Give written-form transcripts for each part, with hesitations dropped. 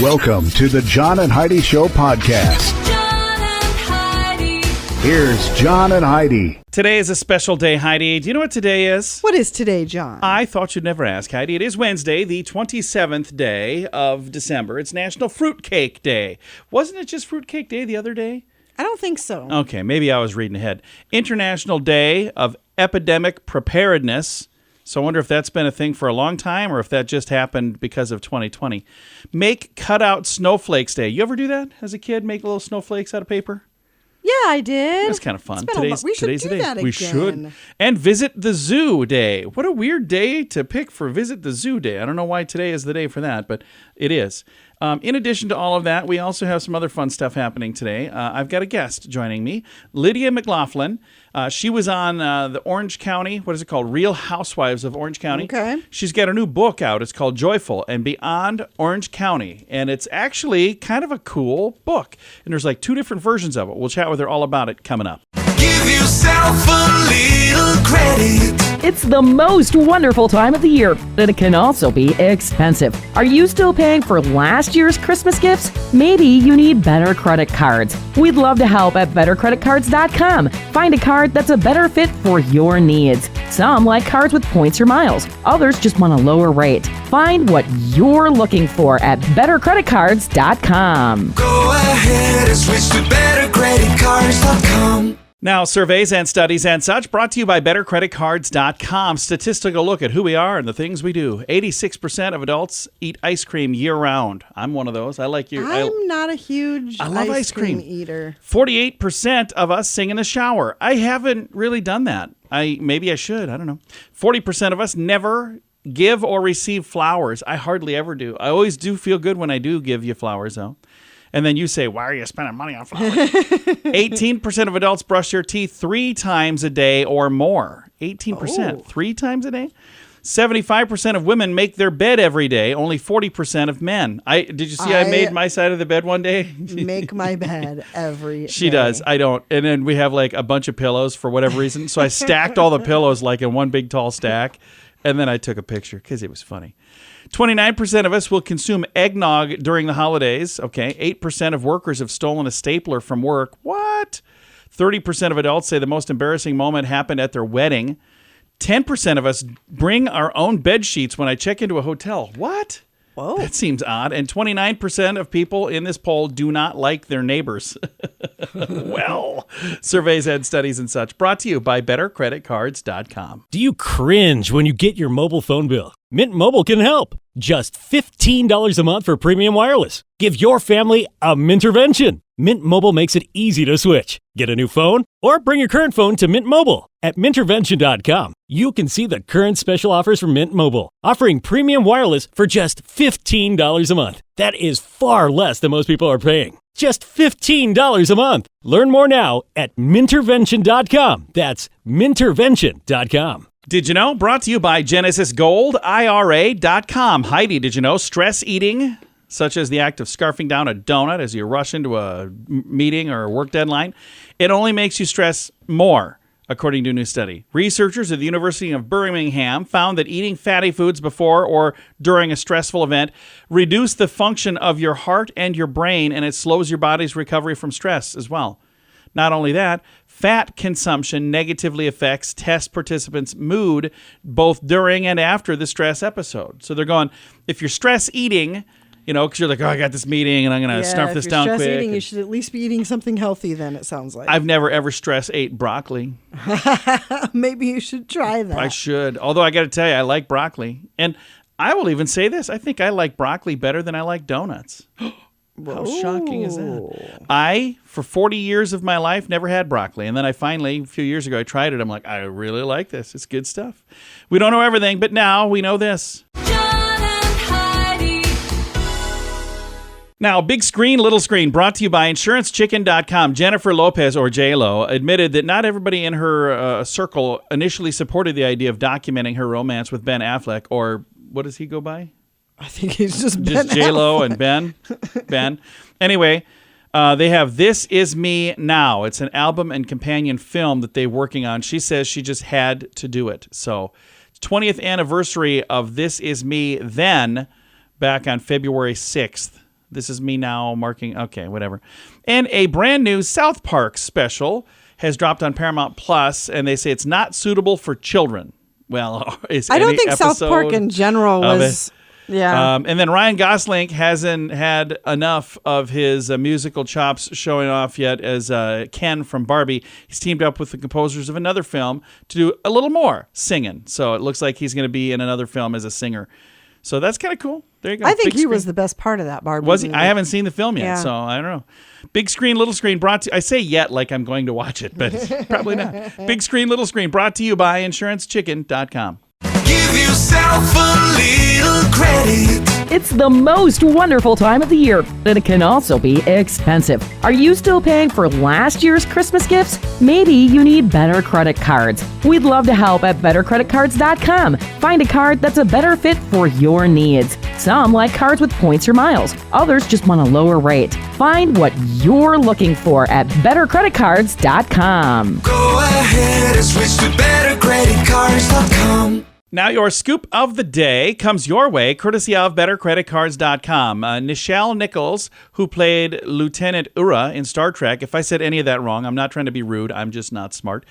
Welcome to the John and Heidi Show podcast. John and Heidi. Here's John and Heidi. Today is a special day, Heidi. Do you know what today is? What is today, John? I thought you'd never ask, Heidi. It is Wednesday, the 27th day of December. It's National Fruitcake Day. Wasn't it just Fruitcake Day the other day? I don't think so. Okay, maybe I was reading ahead. International Day of Epidemic Preparedness. So I wonder if that's been a thing for a long time or if that just happened because of 2020. Make Cutout Snowflakes Day. You ever do that as a kid? Make little snowflakes out of paper? Yeah, I did. That's kind of fun. We should Today's do the day. that again. We should. And Visit the Zoo Day. What a weird day to pick for Visit the Zoo Day. I don't know why today is the day for that, but it is. In addition to all of that, we also have some other fun stuff happening today. I've got a guest joining me, Lydia McLaughlin. She was on the Orange County, what is it called? Real Housewives of Orange County. Okay. She's got a new book out. It's called Joyfull and Beyond Orange County. And it's actually kind of a cool book. And there's like two different versions of it. We'll chat with her all about it coming up. Give yourself a little credit. It's the most wonderful time of the year, but it can also be expensive. Are you still paying for last year's Christmas gifts? Maybe you need better credit cards. We'd love to help at bettercreditcards.com. Find a card that's a better fit for your needs. Some like cards with points or miles. Others just want a lower rate. Find what you're looking for at bettercreditcards.com. Go ahead and switch to bettercreditcards.com. Now, surveys and studies and such brought to you by BetterCreditCards.com. Statistical look at who we are and the things we do. 86% of adults eat ice cream year-round. I'm one of those. I like you. I'm not a huge I love ice cream eater. 48% of us sing in the shower. I haven't really done that. Maybe I should. I don't know. 40% of us never give or receive flowers. I hardly ever do. I always do feel good when I do give you flowers, though. And then you say, why are you spending money on flowers? 18% of adults brush their teeth 3 times a day or more. 18%. 3 times a day? 75% of women make their bed every day. Only 40% of men. Did you see I made my side of the bed one day? Make my bed every She day. does. I don't. And then we have like a bunch of pillows for whatever reason. So I stacked all the pillows like in one big tall stack. And then I took a picture because it was funny. 29% of us will consume eggnog during the holidays. Okay. 8% of workers have stolen a stapler from work. What? 30% of adults say the most embarrassing moment happened at their wedding. 10% of us bring our own bed sheets when I check into a hotel. What? Whoa. That seems odd. And 29% of people in this poll do not like their neighbors. Well, surveys and studies and such brought to you by BetterCreditCards.com. Do you cringe when you get your mobile phone bill? Mint Mobile can help. Just $15 a month for premium wireless. Give your family a Mintervention. Mint Mobile makes it easy to switch. Get a new phone or bring your current phone to Mint Mobile. At Mintervention.com, you can see the current special offers from Mint Mobile, offering premium wireless for just $15 a month. That is far less than most people are paying. Just $15 a month. Learn more now at Mintervention.com. That's Mintervention.com. Did you know? Brought to you by Genesis Gold, IRA.com. Heidi, did you know stress eating, such as the act of scarfing down a donut as you rush into a meeting or a work deadline, it only makes you stress more, according to a new study. Researchers at the University of Birmingham found that eating fatty foods before or during a stressful event reduce the function of your heart and your brain, and it slows your body's recovery from stress as well. Not only that, fat consumption negatively affects test participants' mood both during and after the stress episode. So they're going, if you're stress eating, you know, because you're like, oh, I got this meeting and I'm going to snarf this down quick. If you're stress eating, you should at least be eating something healthy then, it sounds like. I've never ever stress ate broccoli. Maybe you should try that. I should. Although I got to tell you, I like broccoli. And I will even say this. I think I like broccoli better than I like donuts. How shocking is that? I, for 40 years of my life, never had broccoli. And then I finally, a few years ago, I tried it. I'm like, I really like this. It's good stuff. We don't know everything, but now we know this. John and Heidi. Now, big screen, little screen, brought to you by InsuranceChicken.com. Jennifer Lopez, or J-Lo, admitted that not everybody in her circle initially supported the idea of documenting her romance with Ben Affleck, or what does he go by? I think he's just Ben J-Lo Affleck. and Ben. Anyway, they have This Is Me Now. It's an album and companion film that they're working on. She says she just had to do it. So, 20th anniversary of This Is Me Then, back on February 6th. This is me now marking. Okay, whatever. And a brand new South Park special has dropped on Paramount Plus, and they say it's not suitable for children. Well, I don't think South Park in general was. Yeah. And then Ryan Gosling hasn't had enough of his musical chops showing off yet as Ken from Barbie. He's teamed up with the composers of another film to do a little more singing. So it looks like he's going to be in another film as a singer. So that's kind of cool. There you go. I think Big he screen. was the best part of that Barbie. Was he? movie. I haven't seen the film yet, Yeah. so I don't know. Big screen, little screen brought to I say yet like I'm going to watch it, but probably not. Big screen, little screen brought to you by InsuranceChicken.com. Give yourself a little credit. It's the most wonderful time of the year, and it can also be expensive. Are you still paying for last year's Christmas gifts? Maybe you need better credit cards. We'd love to help at bettercreditcards.com. Find a card that's a better fit for your needs. Some like cards with points or miles. Others just want a lower rate. Find what you're looking for at bettercreditcards.com. Go ahead and switch to bettercreditcards.com. Now, your scoop of the day comes your way, courtesy of BetterCreditCards.com. Nichelle Nichols, who played Lieutenant Uhura in Star Trek, if I said any of that wrong, I'm not trying to be rude, I'm just not smart.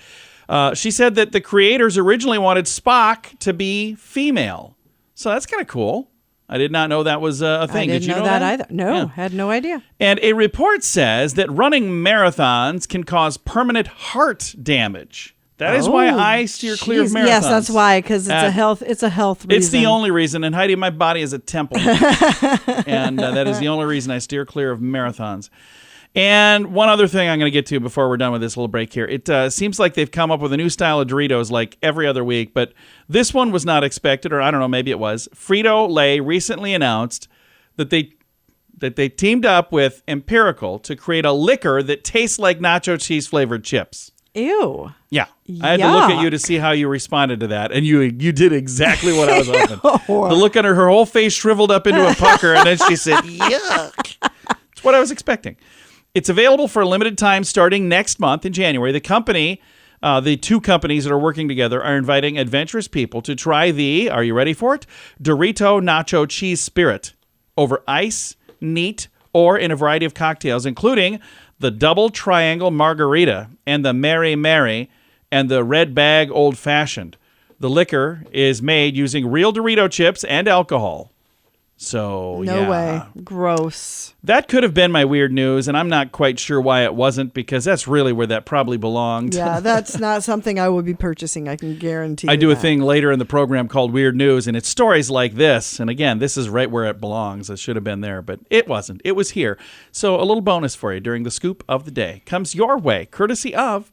She said that the creators originally wanted Spock to be female. So that's kind of cool. I did not know that was a thing. I didn't Did you know that either. No, Yeah. had no idea. And a report says that running marathons can cause permanent heart damage. That is why I steer clear of Jeez. marathons. Yes, that's why, because it's Uh, a health. It's a health reason. It's the only reason. And Heidi, my body is a temple. And that is the only reason I steer clear of marathons. And one other thing I'm going to get to before we're done with this little break here. It seems like they've come up with a new style of Doritos like every other week, but this one was not expected, or I don't know, maybe it was. Frito-Lay recently announced that they teamed up with Empirical to create a liquor that tastes like nacho cheese flavored chips. Ew. Yeah. I had to look at Yuck. you to see how you responded to that. And you did exactly what I was hoping. The look on her whole face shriveled up into a pucker, and then she said, yuck. It's what I was expecting. It's available for a limited time starting next month in January. The company, the two companies that are working together, are inviting adventurous people to try the, are you ready for it? Dorito Nacho Cheese Spirit over ice, neat, or in a variety of cocktails, including the Double Triangle Margarita and the Mary Mary and the Red Bag Old Fashioned. The liquor is made using real Dorito chips and alcohol. So, No yeah. way. Gross. That could have been my weird news, and I'm not quite sure why it wasn't, because that's really where that probably belonged. Yeah, that's not something I would be purchasing. I can guarantee. I do a that. thing later in the program called Weird News, and it's stories like this. And again, this is right where it belongs. It should have been there, but it wasn't. It was here. So a little bonus for you during the scoop of the day comes your way, courtesy of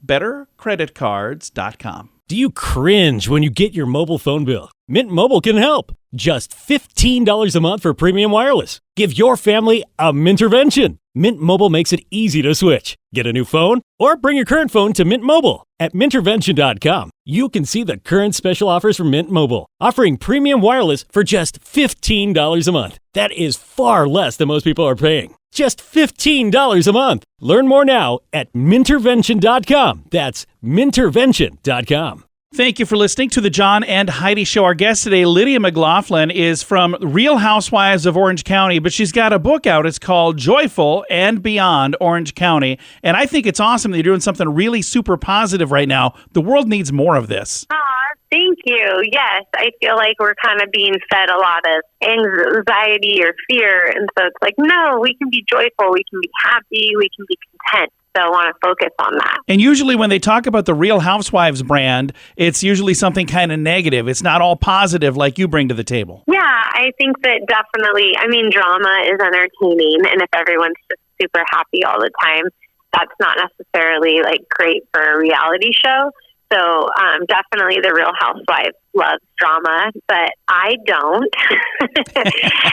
BetterCreditCards.com. Do you cringe when you get your mobile phone bill? Mint Mobile can help. Just $15 a month for premium wireless. Give your family a Mintervention. Mint Mobile makes it easy to switch. Get a new phone or bring your current phone to Mint Mobile. At Mintervention.com, you can see the current special offers from Mint Mobile, offering premium wireless for just $15 a month. That is far less than most people are paying. Just $15 a month. Learn more now at Mintervention.com. That's Mintervention.com. Thank you for listening to the John and Heidi Show. Our guest today, Lydia McLaughlin, is from Real Housewives of Orange County, but she's got a book out. It's called Joyfull and Beyond Orange County. And I think it's awesome that you're doing something really super positive right now. The world needs more of this. Aw, thank you. Yes, I feel like we're kind of being fed a lot of anxiety or fear. And so it's like, no, we can be joyful. We can be happy. We can be content. So I want to focus on that. And usually when they talk about the Real Housewives brand, it's usually something kind of negative. It's not all positive like you bring to the table. Yeah, I think that definitely, drama is entertaining. And if everyone's just super happy all the time, that's not necessarily great for a reality show. So definitely the Real Housewives loves drama, but I don't.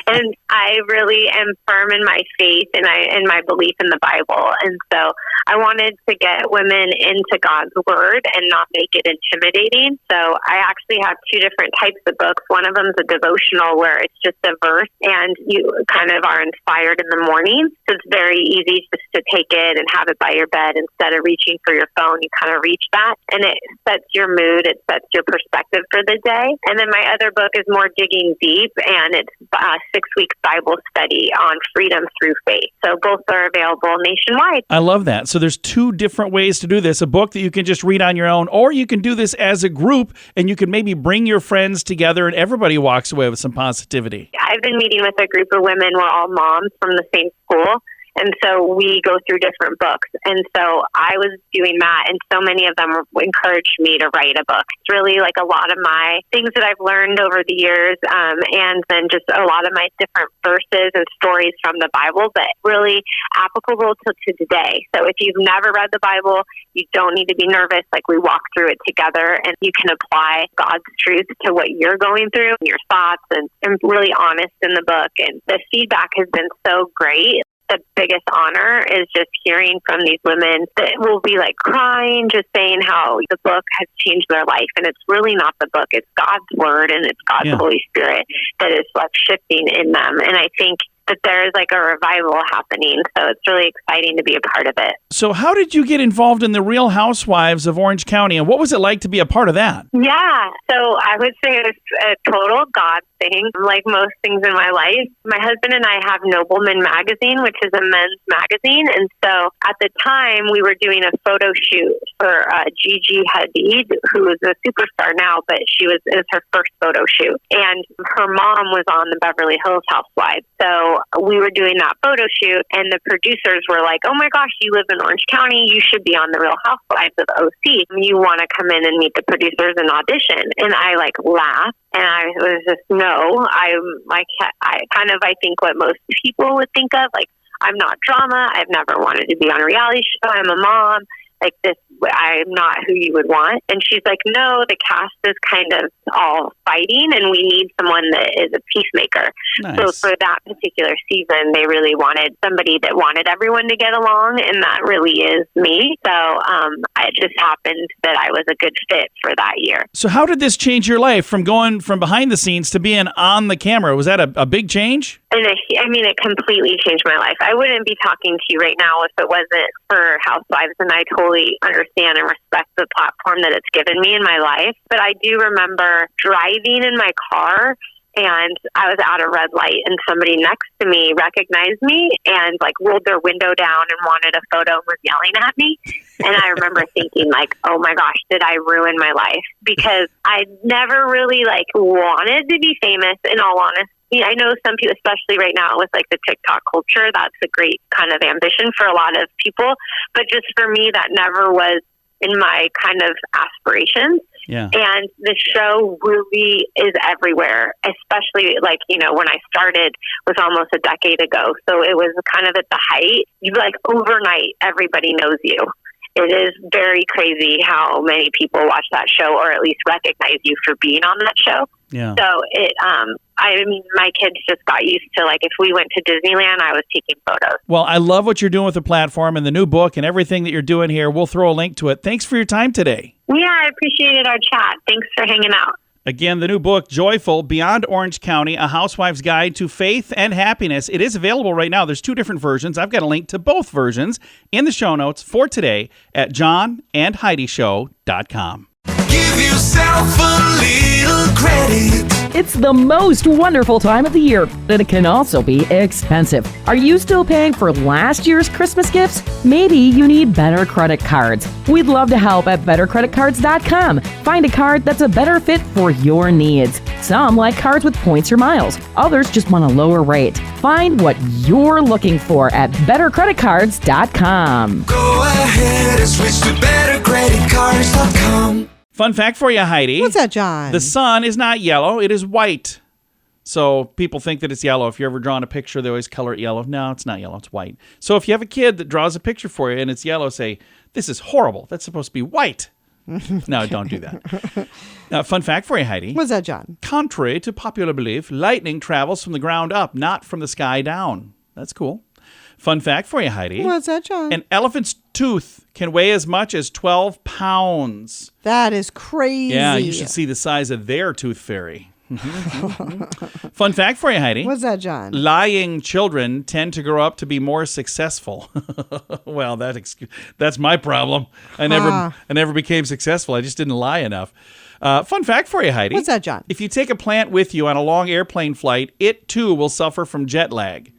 And I really am firm in my faith and my belief in the Bible. And so I wanted to get women into God's word and not make it intimidating. So I actually have two different types of books. One of them is a devotional where it's just a verse and you kind of are inspired in the morning. So it's very easy just to take it and have it by your bed instead of reaching for your phone. You kind of reach that and it sets your mood. It sets your perspective for the day. And then my other book is more digging deep, and it's a 6-week Bible study on freedom through faith. So both are available nationwide. I love that. So there's 2 different ways to do this. A book that you can just read on your own, or you can do this as a group, and you can maybe bring your friends together and everybody walks away with some positivity. I've been meeting with a group of women. We're all moms from the same school. And so we go through different books. And so I was doing that, and so many of them encouraged me to write a book. It's really like a lot of my things that I've learned over the years, and then just a lot of my different verses and stories from the Bible, but really applicable to today. So if you've never read the Bible, you don't need to be nervous. Like, we walk through it together, and you can apply God's truth to what you're going through, and your thoughts, and really honest in the book. And the feedback has been so great. The biggest honor is just hearing from these women that will be like crying, just saying how the book has changed their life. And it's really not the book, it's God's word, and it's God's Holy Spirit that is like shifting in them. And I think that there is like a revival happening. So it's really exciting to be a part of it. So how did you get involved in the Real Housewives of Orange County, and what was it like to be a part of that? Yeah, so I would say it's a total God thing, like most things in my life. My husband and I have Nobleman Magazine, which is a men's magazine. And so at the time, we were doing a photo shoot for Gigi Hadid, who is a superstar now, but it was her first photo shoot. And her mom was on the Beverly Hills Housewives. So we were doing that photo shoot, and the producers were like, "Oh my gosh, you live in Orange County. You should be on the Real Housewives of OC. You want to come in and meet the producers and audition?" And I like laughed, and I was just, no, I think what most people would think of, like, I'm not drama. I've never wanted to be on a reality show. I'm a mom. Like this, I'm not who you would want. And she's like, no, the cast is kind of all fighting, and we need someone that is a peacemaker. Nice. So for that particular season, they really wanted somebody that wanted everyone to get along, and that really is me. So it just happened that I was a good fit for that year. So how did this change your life from going from behind the scenes to being on the camera? Was that a big change? And it completely changed my life. I wouldn't be talking to you right now if it wasn't for Housewives, and I totally understand and respect the platform that it's given me in my life. But I do remember driving in my car, and I was at a red light, and somebody next to me recognized me and like rolled their window down and wanted a photo and was yelling at me. And I remember thinking like, oh my gosh, did I ruin my life? Because I never really like wanted to be famous, in all honesty. I know some people, especially right now with like the TikTok culture, that's a great kind of ambition for a lot of people. But just for me, that never was in my kind of aspirations. Yeah. And the show really is everywhere, especially like, when I started was almost a decade ago. So it was kind of at the height. Like overnight, everybody knows you. It is very crazy how many people watch that show, or at least recognize you for being on that show. Yeah. So my kids just got used to, like, if we went to Disneyland, I was taking photos. Well, I love what you're doing with the platform and the new book and everything that you're doing here. We'll throw a link to it. Thanks for your time today. Yeah, I appreciated our chat. Thanks for hanging out. Again, the new book, Joyfull, Beyond Orange County, A Housewife's Guide to Faith and Happiness. It is available right now. There's 2 different versions. I've got a link to both versions in the show notes for today at johnandheidishow.com. Give yourself a little credit. It's the most wonderful time of the year, but it can also be expensive. Are you still paying for last year's Christmas gifts? Maybe you need better credit cards. We'd love to help at bettercreditcards.com. Find a card that's a better fit for your needs. Some like cards with points or miles. Others just want a lower rate. Find what you're looking for at bettercreditcards.com. Go ahead and switch to bettercreditcards.com. Fun fact for you, Heidi. What's that, John? The sun is not yellow. It is white. So people think that it's yellow. If you're ever drawing a picture, they always color it yellow. No, it's not yellow. It's white. So if you have a kid that draws a picture for you and it's yellow, say, this is horrible. That's supposed to be white. No, don't do that. Fun fact for you, Heidi. What's that, John? Contrary to popular belief, lightning travels from the ground up, not from the sky down. That's cool. Fun fact for you, Heidi. What's that, John? An elephant's tooth can weigh as much as 12 pounds. That is crazy. Yeah, you should see the size of their tooth fairy. Fun fact for you, Heidi. What's that, John? Lying children tend to grow up to be more successful. Well, that's my problem. I never became successful. I just didn't lie enough. Fun fact for you, Heidi. What's that, John? If you take a plant with you on a long airplane flight, it too will suffer from jet lag.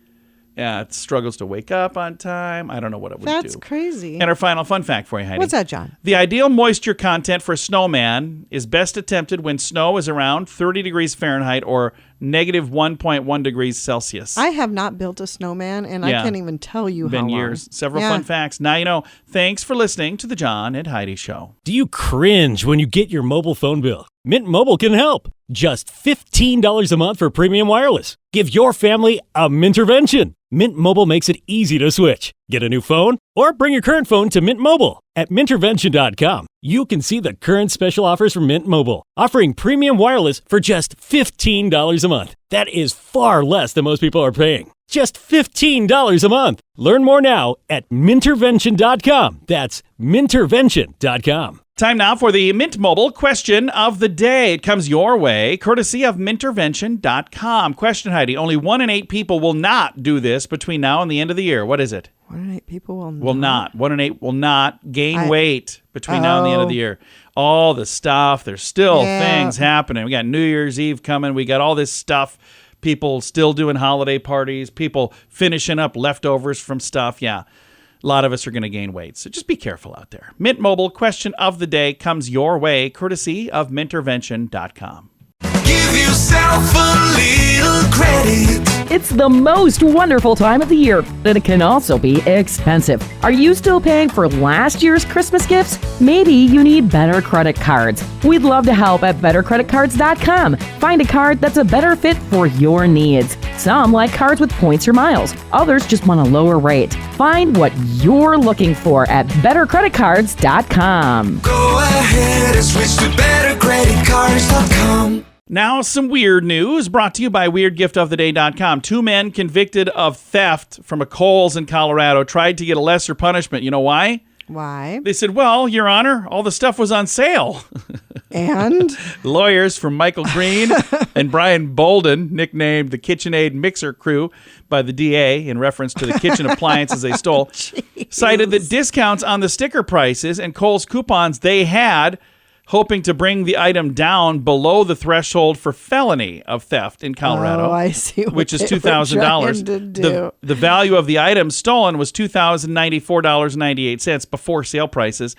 Yeah, it struggles to wake up on time. I don't know what it would do. That's crazy. And our final fun fact for you, Heidi. What's that, John? The ideal moisture content for a snowman is best attempted when snow is around 30 degrees Fahrenheit or negative 1.1 degrees Celsius. I have not built a snowman, and I can't even tell you how long. Been years. Several fun facts. Now you know. Thanks for listening to the John and Heidi Show. Do you cringe when you get your mobile phone bill? Mint Mobile can help. Just $15 a month for premium wireless. Give your family a Mintervention. Mint Mobile makes it easy to switch. Get a new phone or bring your current phone to Mint Mobile. At Mintervention.com, you can see the current special offers from Mint Mobile, offering premium wireless for just $15 a month. That is far less than most people are paying. Just $15 a month. Learn more now at Mintervention.com. That's Mintervention.com. Time now for the Mint Mobile question of the day. It comes your way, courtesy of Mintervention.com. Question, Heidi. Only 1 in 8 people will not do this between now and the end of the year. What is it? 1 in 8 people will not. Will not. 1 in 8 will not gain weight between now and the end of the year. All the stuff. There's still things happening. We got New Year's Eve coming. We got all this stuff. People still doing holiday parties. People finishing up leftovers from stuff. Yeah. A lot of us are going to gain weight, so just be careful out there. Mint Mobile question of the day comes your way, courtesy of Mintervention.com. Give yourself a little credit. It's the most wonderful time of the year, and it can also be expensive. Are you still paying for last year's Christmas gifts? Maybe you need better credit cards. We'd love to help at bettercreditcards.com. Find a card that's a better fit for your needs. Some like cards with points or miles. Others just want a lower rate. Find what you're looking for at bettercreditcards.com. Go ahead and switch to bettercreditcards.com. Now, some weird news brought to you by WeirdGiftOfTheDay.com. 2 men convicted of theft from a Kohl's in Colorado tried to get a lesser punishment. You know why? Why? They said, well, Your Honor, all the stuff was on sale. And? Lawyers from Michael Green and Brian Bolden, nicknamed the KitchenAid Mixer Crew by the DA in reference to the kitchen appliances they stole, cited that discounts on the sticker prices and Kohl's coupons they had, hoping to bring the item down below the threshold for felony of theft in Colorado. Oh, I see. Which is $2,000. The value of the item stolen was $2,094.98 before sale prices.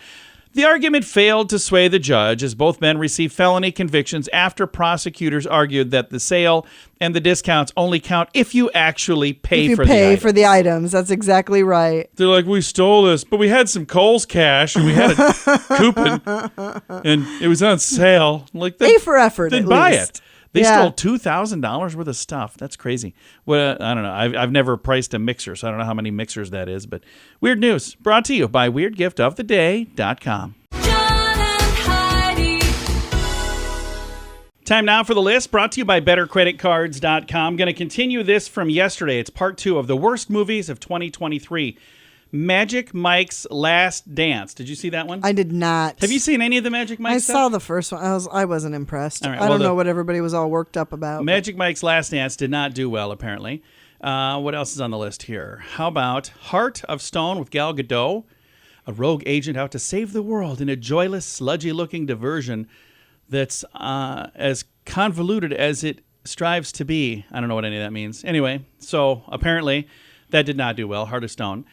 The argument failed to sway the judge, as both men received felony convictions after prosecutors argued that the sale and the discounts only count if you actually pay for the items. Pay for the items. That's exactly right. They're like, we stole this, but we had some Kohl's cash and we had a coupon and it was on sale. Like, pay for effort. Then at buy least. it. They stole $2,000 worth of stuff. That's crazy. Well, I don't know. I've never priced a mixer, so I don't know how many mixers that is. But weird news brought to you by WeirdGiftOfTheDay.com. John and Heidi. Time now for the list brought to you by BetterCreditCards.com. Going to continue this from yesterday. It's part 2 of the worst movies of 2023. Magic Mike's Last Dance. Did you see that one? I did not. Have you seen any of the Magic Mike stuff? I saw the first one. I wasn't impressed. All right, I don't know what everybody was all worked up about. Magic Mike's Last Dance did not do well, apparently. What else is on the list here? How about Heart of Stone with Gal Gadot? A rogue agent out to save the world in a joyless, sludgy-looking diversion that's as convoluted as it strives to be. I don't know what any of that means. Anyway, so apparently that did not do well, Heart of Stone.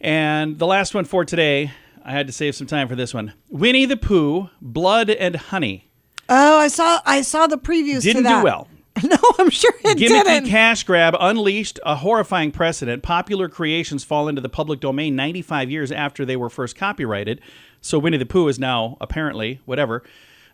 And the last one for today, I had to save some time for this one. Winnie the Pooh, Blood and Honey. Oh, I saw the previews Didn't to that. do well. No, I'm sure it Gimmicky didn't. cash grab unleashed a horrifying precedent. Popular creations fall into the public domain 95 years after they were first copyrighted. So Winnie the Pooh is now, apparently, whatever.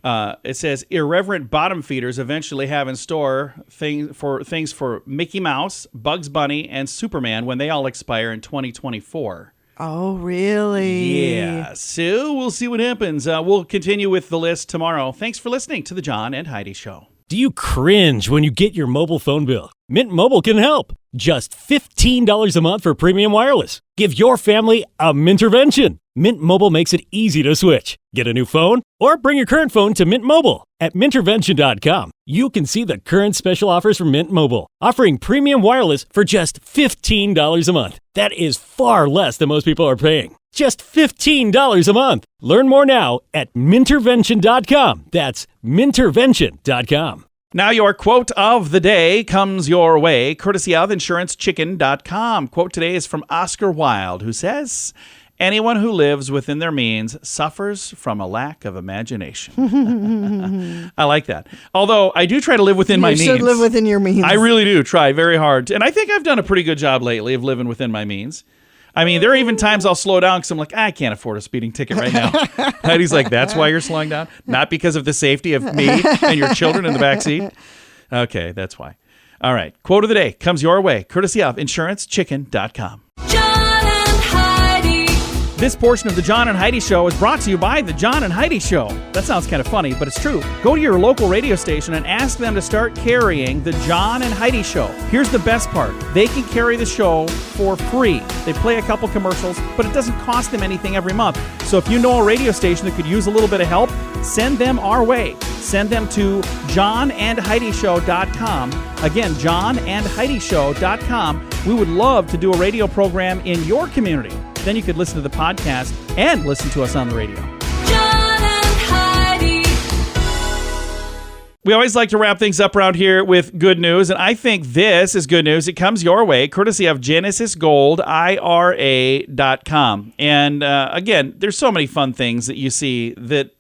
It says irreverent bottom feeders eventually have in store things for Mickey Mouse, Bugs Bunny, and Superman when they all expire in 2024. Oh, really? Yeah. So we'll see what happens. We'll continue with the list tomorrow. Thanks for listening to the John and Heidi Show. Do you cringe when you get your mobile phone bill? Mint Mobile can help. Just $15 a month for premium wireless. Give your family a Mintervention. Mint Mobile makes it easy to switch. Get a new phone or bring your current phone to Mint Mobile. At Mintervention.com, you can see the current special offers from Mint Mobile, offering premium wireless for just $15 a month. That is far less than most people are paying. Just $15 a month. Learn more now at Mintervention.com. That's Mintervention.com. Now your quote of the day comes your way, courtesy of InsuranceChicken.com. Quote today is from Oscar Wilde, who says, "Anyone who lives within their means suffers from a lack of imagination." I like that. Although I do try to live within my means. You should live within your means. I really do try very hard. And I think I've done a pretty good job lately of living within my means. I mean, there are even times I'll slow down because I'm like, I can't afford a speeding ticket right now. Heidi's like, that's why you're slowing down? Not because of the safety of me and your children in the backseat? Okay, that's why. All right, quote of the day comes your way, courtesy of InsuranceChicken.com. John and Heidi. This portion of the John and Heidi Show is brought to you by the John and Heidi Show. That sounds kind of funny, but it's true. Go to your local radio station and ask them to start carrying the John and Heidi Show. Here's the best part. They can carry the show for free. They play a couple commercials, but it doesn't cost them anything every month. So if you know a radio station that could use a little bit of help, send them our way. Send them to johnandheidishow.com. Again, johnandheidishow.com. We would love to do a radio program in your community. Then you could listen to the podcast and listen to us on the radio. John and Heidi. We always like to wrap things up around here with good news, and I think this is good news. It comes your way, courtesy of GenesisGoldIRA.com. And again, there's so many fun things that you see that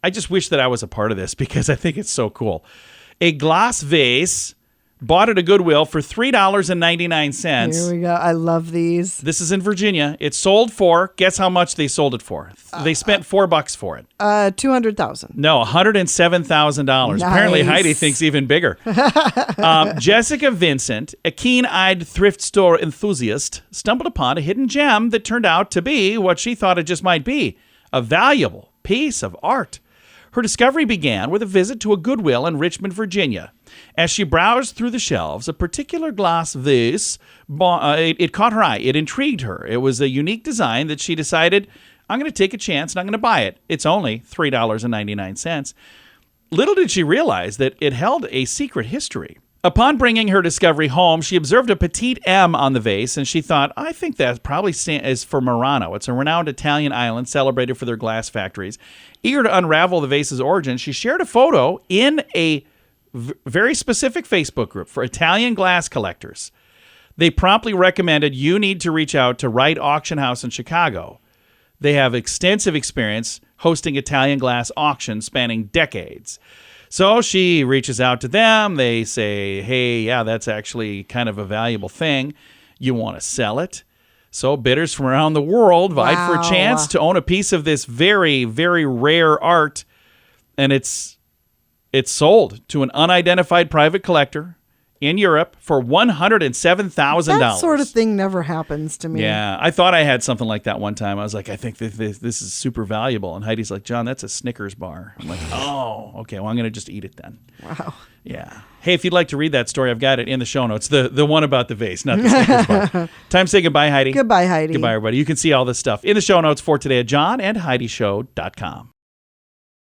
I just wish that I was a part of this because I think it's so cool. A glass vase bought at a Goodwill for $3.99. Here we go. I love these. This is in Virginia. It sold for, guess how much they sold it for? They spent $4 for it. $200,000. No, $107,000. Nice. Apparently Heidi thinks even bigger. Jessica Vincent, a keen-eyed thrift store enthusiast, stumbled upon a hidden gem that turned out to be what she thought it just might be, a valuable piece of art. Her discovery began with a visit to a Goodwill in Richmond, Virginia. As she browsed through the shelves, a particular glass vase, it caught her eye. It intrigued her. It was a unique design that she decided, I'm going to take a chance and I'm going to buy it. It's only $3.99. Little did she realize that it held a secret history. Upon bringing her discovery home, she observed a petite M on the vase, and she thought, I think that probably is for Murano. It's a renowned Italian island celebrated for their glass factories. Eager to unravel the vase's origin, she shared a photo in a very specific Facebook group for Italian glass collectors. They promptly recommended you need to reach out to Wright Auction House in Chicago. They have extensive experience hosting Italian glass auctions spanning decades. So she reaches out to them. They say, hey, yeah, that's actually kind of a valuable thing. You want to sell it? So bidders from around the world vied for a chance to own a piece of this very, very rare art. And it's sold to an unidentified private collector in Europe for $107,000. That sort of thing never happens to me. Yeah, I thought I had something like that one time. I was like, I think this is super valuable. And Heidi's like, John, that's a Snickers bar. I'm like, oh, okay, well, I'm going to just eat it then. Wow. Yeah. Hey, if you'd like to read that story, I've got it in the show notes. The one about the vase, not the Snickers bar. Time to say goodbye, Heidi. Goodbye, Heidi. Goodbye, everybody. You can see all this stuff in the show notes for today at johnandheidishow.com.